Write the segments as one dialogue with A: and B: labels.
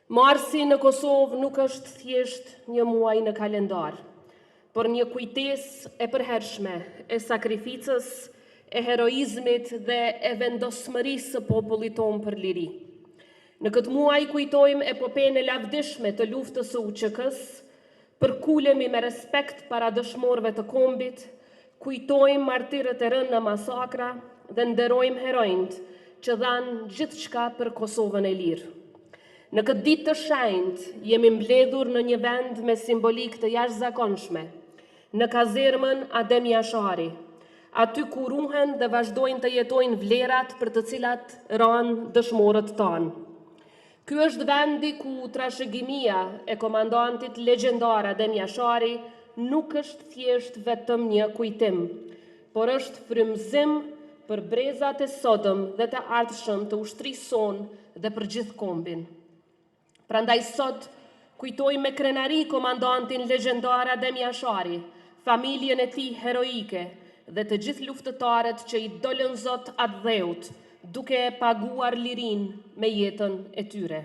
A: Marsi në Kosovë nuk është thjesht një muaj në kalendar, por një kujtesë e përhershme e sakrificës, e heroizmit dhe e vendosmërisë së popullit tonë për liri. Në këtë muaj kujtojmë epopenë e lavdishme të luftës së UÇK-s, përkulemi me respekt para dëshmorëve të kombit, kujtojmë martirët e rënë në masakra dhe nderojmë heronjtë që dhanë gjithçka për Kosovën e lirë. Në këtë ditë të shenjtë jemi mbledhur në një vend me simbolik të jashtëzakonshme, në kazermën Adem Jashari, aty ku ruhen dhe vazhdojnë të jetojnë vlerat për të cilat ranë dëshmorët tanë. Ky është vendi ku trashëgimia e komandantit legjendar Adem Jashari nuk është thjesht vetëm një kujtim, por është frymëzim për brezat e sodëm dhe të ardhshëm të ushtrisë sonë dhe për gjithë kombin. Prandaj sot kujtojmë me krenari komandantin legjendar Adem Jashari, familjen e tij heroike dhe të gjithë luftëtarët që i dolën Zot atë dheut, duke e paguar lirinë me jetën e tyre.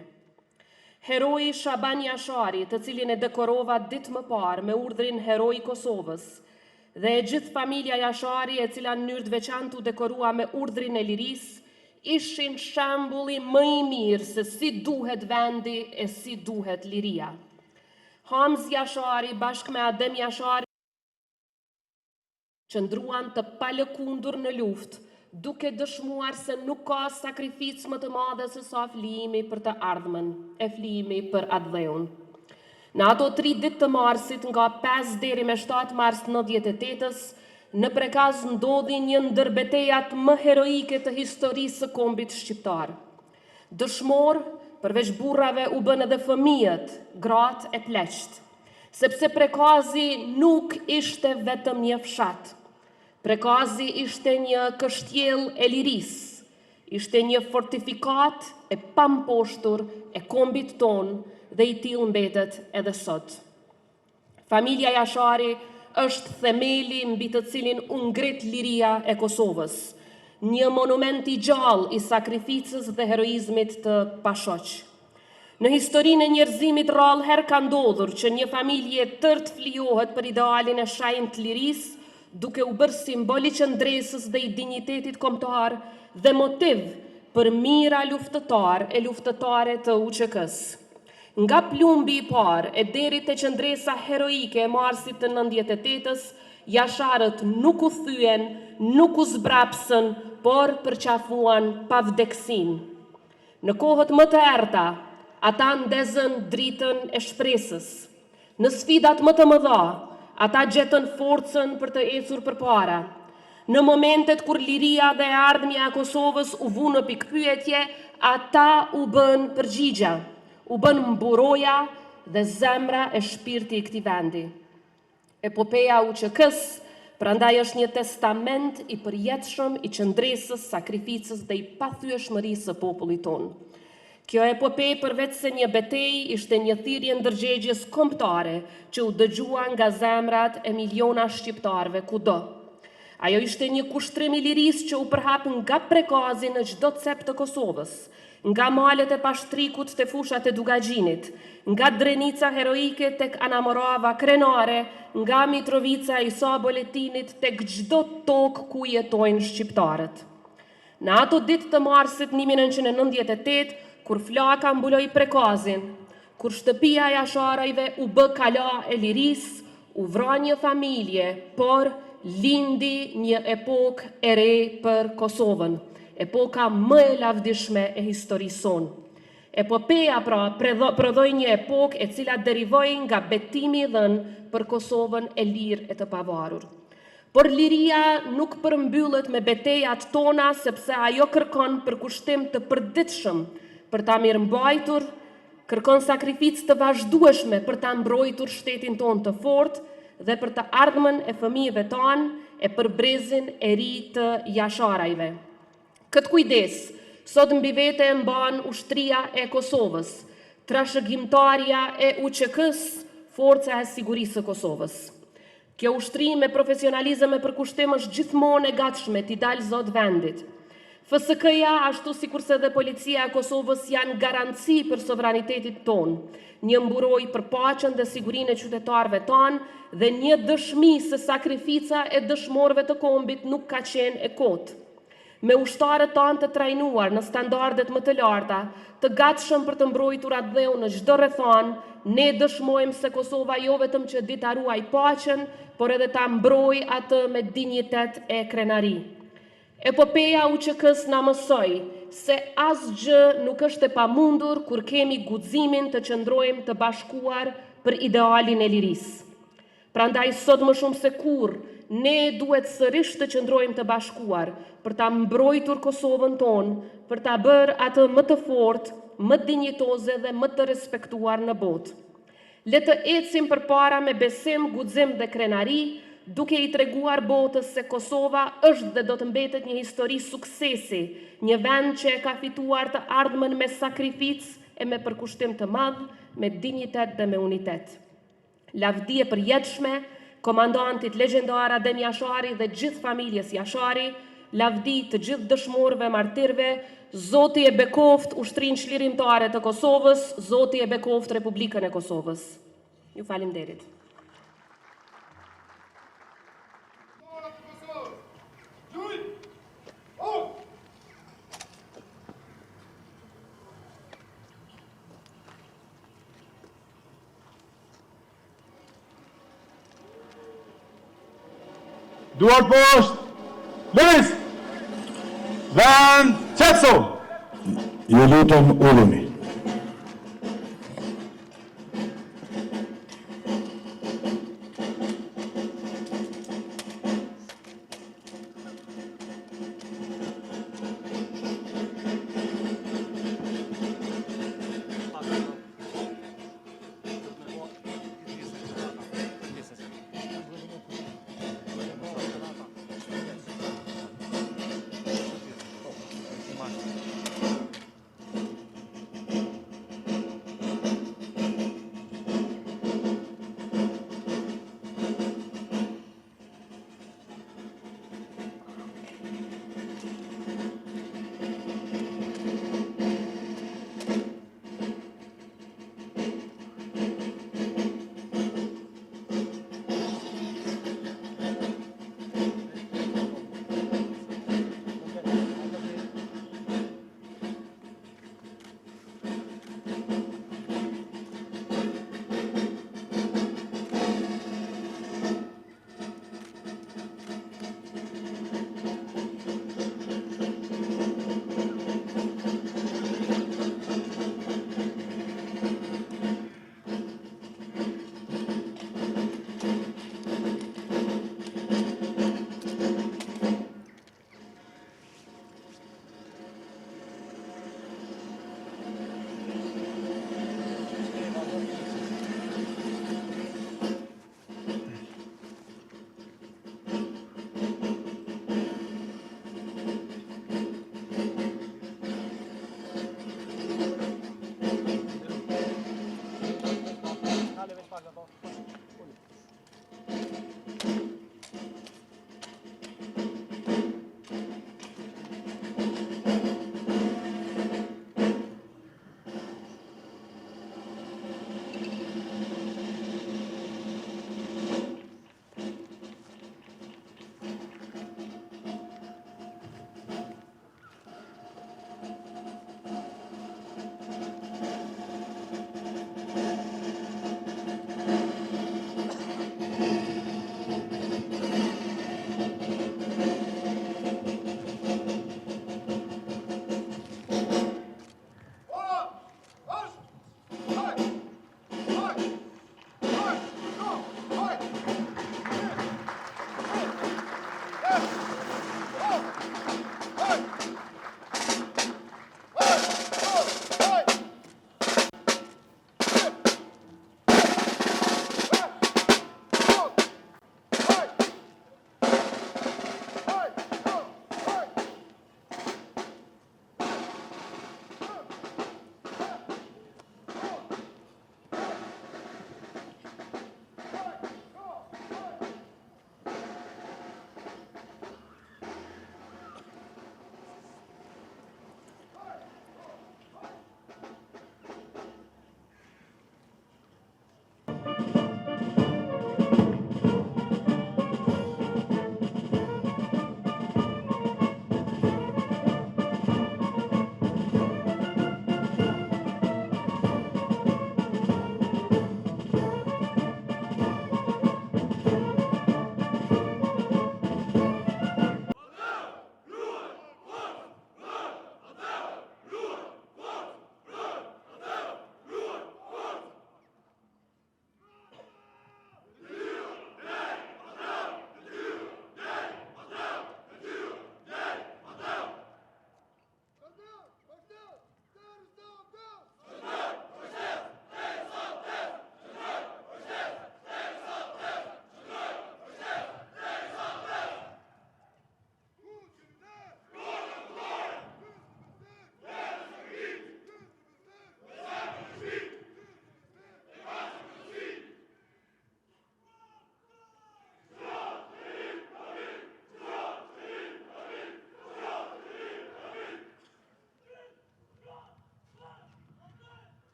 A: Heroi Shaban Jashari, të cilin e dekorova ditë më parë me urdhrin Heroi i Kosovës, dhe e gjithë familja Jashari, e cila në mënyrë të veçantë u dekorua me urdhrin e lirisë, ishin shembulli më i mirë se si duhet vendi e si duhet liria. Hamz Jashari bashkë me Adem Jashari qëndruan të palëkundur në luftë, duke dëshmuar se nuk ka sakrificë më të madhe se sa flijimi për të ardhmen, e flijimi për atë dheun. Në ato 3 ditë të marsit, nga 5 deri me 7 mars 98-ës, në Prekaz ndodhi një ndër betejat më heroike të historisë së kombit shqiptar. Dëshmor, përveç burrave u bën edhe fëmijët, gratë e pleqt, sepse Prekazi nuk ishte vetëm një fshat. Prekazi ishte një kështjell e lirisë, ishte një fortifikat e pamposhtur e kombit ton dhe i tillë mbetet edhe sot. Familja Jashari është themeli mbi të cilin u ngrit liria e Kosovës, një monument i gjallë i sakrificës dhe heroizmit të pashoq. Në historinë e njerëzimit rrallë herë ka ndodhur që një familje tërt flijohet për idealin e shenjtë të lirisë, duke u bërë simbol i qëndresës dhe i dinjitetit kombëtar dhe motiv për mira luftëtare të UÇK-s. Nga plumbi i parë e deri te qëndresa heroike e marsit të 98-ës, Jasharët nuk u thyen, nuk u zbrapsën, por përqafuan pavdeksin. Në kohët më të errta, ata ndezën dritën e shpresës. Në sfidat më të mëdha, ata gjetën forcën për të ecur përpara. Në momentet kur liria dhe ardhmja e Kosovës u vu në pikpyetje, ata u bën përgjigja, u bën mburoja dhe zemra e shpirti i këtij vendi. Epopeja e UÇK-s prandaj është një testament i përjetshëm i qëndresës, sakrificës dhe i pathyeshmërisë së popullit tonë. Kjo epopej përveç se një betejë ishte një thirrje ndërgjegjes kombëtare që u dëgjua nga zemrat e miliona shqiptarëve kudo. Ajo ishte një kushtrim i lirisë që u përhap nga Prekazi në çdo cep të Kosovës, nga malet e Pashtrikut te fushat e Dugaxhinit, nga Drenica heroike tek Anamorava krenare, nga Mitrovica e Isa Boletinit tek çdo tokë ku jetojnë shqiptarët. Në ato ditë të marsit 1998, kur flaka mbuloi Prekazin, kur shtëpia e Jasharajve u bë kala e lirisë, u vra një familje, por lindi një epokë e re për Kosovën, epoka më e lavdishme e historisë sonë. Epopeja pra prodhoi një epokë e cila derivoi nga betimi i dhënë për Kosovën e lirë e të pavarur. Por liria nuk përmbyllet me betejat tona, sepse ajo kërkon përkushtim të përditshëm për ta mirëmbajtur, kërkon sakrificë të vazhdueshme për ta mbrojtur shtetin tonë të fortë dhe për të ardhmen e fëmijëve tanë e për brezin e ri të Jasharajve. Këtë kujdes, sot mbi vete e mban ushtria e Kosovës, trashëgimtarja e UÇK-s, forca e sigurisë së Kosovës. Kjo ushtri me profesionalizëm e përkushtim është gjithmonë e gatshme t'i dalë Zot vendit. FSK-ja, ashtu si kurse dhe policia e Kosovës janë garanci për sovranitetit tonë, një mburoj për paqen dhe sigurinë e qytetarëve tanë dhe një dëshmi se sakrifica e dëshmorëve të kombit nuk ka qenë e kotë. Me ushtarët tanë të trajnuar në standardet më të larta, të gatshëm për të mbrojtur atë dheu në çdo rrethan, ne dëshmojmë se Kosova jo vetëm që di ta ruaj paqen, por edhe ta mbrojë atë me dinjitet e krenari. Epopeja UÇK-s na mësoi se asgjë nuk është e pamundur kur kemi guximin të qëndrojmë të bashkuar për idealin e lirisë. Prandaj sot më shumë se kur, ne duhet sërish të qëndrojmë të bashkuar për ta mbrojtur Kosovën tonë, për ta bërë atë më të fortë, më dinjitoze dhe më të respektuar në botë. Le të ecim përpara me besim, guxim dhe krenari, duke i treguar botës se Kosova është dhe do të mbetet një histori suksesi, një vend që e ka fituar të ardhmen me sakrificë e me përkushtim të madh, me dinjitet dhe me unitet. Lavdi e përjetshme komandantit legjendar Adem Jashari dhe gjithë familjes Jashari, lavdi të gjithë dëshmorëve martirëve, Zoti e bekoft Ushtrinë Çlirimtare të Kosovës, Zoti e bekoft Republikën e Kosovës. Ju faleminderit.
B: Duart poshtë, lëviz, vend, qetëso.
C: Ju lutem, uluni.